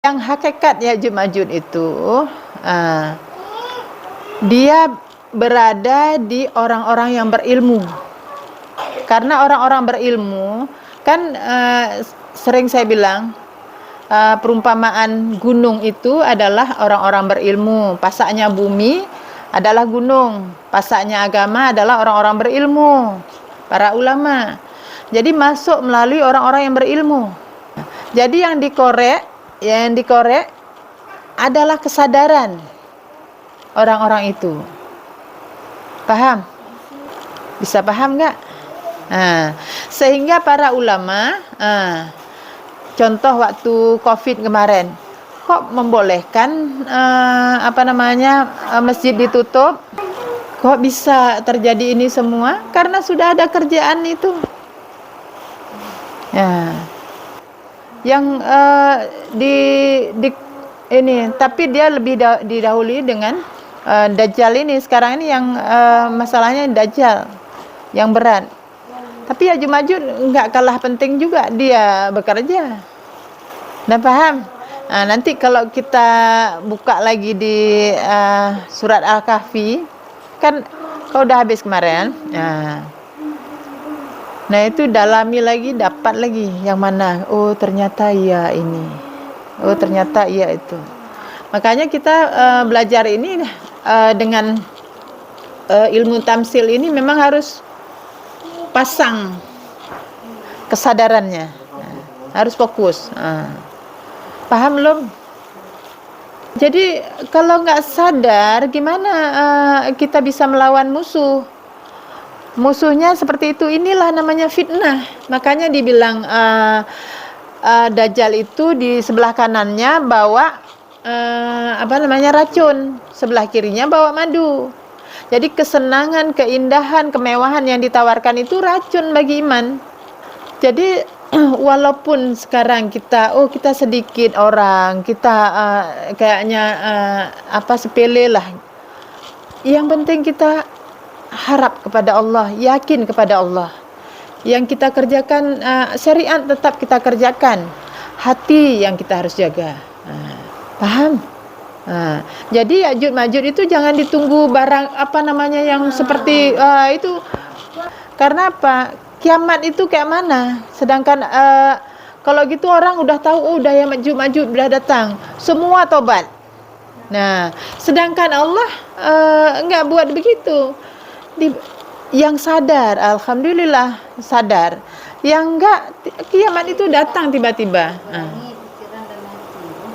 Yang hakikat Ya'juj Ma'juj itu, dia berada di orang-orang yang berilmu. Karena orang-orang berilmu kan, sering saya bilang, perumpamaan gunung itu adalah orang-orang berilmu, pasaknya bumi adalah gunung, pasaknya agama adalah orang-orang berilmu, para ulama. Jadi masuk melalui orang-orang yang berilmu. Jadi yang dikorek adalah kesadaran orang-orang itu. Paham? Bisa paham nggak? Sehingga para ulama, contoh waktu COVID kemarin, kok membolehkan masjid ditutup? Kok bisa terjadi ini semua? Karena sudah ada kerjaan itu. Yang tapi dia lebih didahului dengan Dajjal ini. Sekarang ini yang masalahnya Dajjal yang berat. Tapi Ya'juj Ma'juj enggak kalah penting juga dia bekerja. Dah paham? Nanti kalau kita buka lagi di surat Al-Kahfi, kan kau udah habis kemarin. Nah itu dalami lagi, dapat lagi yang mana. Oh ternyata iya ini. Oh ternyata iya itu. Makanya kita belajar ini dengan ilmu tamsil ini memang harus pasang kesadarannya, harus fokus. Paham belum? Jadi kalau nggak sadar, gimana kita bisa melawan musuh? Musuhnya seperti itu. Inilah namanya fitnah. Makanya dibilang Dajjal itu di sebelah kanannya bawa racun, sebelah kirinya bawa madu. Jadi kesenangan, keindahan, kemewahan yang ditawarkan itu racun bagi iman. Jadi walaupun sekarang kita sedikit orang, kita kayaknya sepele lah. Yang penting kita harap kepada Allah, yakin kepada Allah. Yang kita kerjakan syariat tetap kita kerjakan. Hati yang kita harus jaga. Paham? Jadi Ya'juj Ma'juj itu jangan ditunggu barang yang seperti itu. Karena apa? Kiamat itu kayak mana? Sedangkan kalau gitu orang udah tahu udah Ya'juj Ma'juj udah datang, semua tobat. Nah, sedangkan Allah enggak buat begitu. Yang sadar, alhamdulillah sadar. Yang enggak, kiamat itu datang tiba-tiba.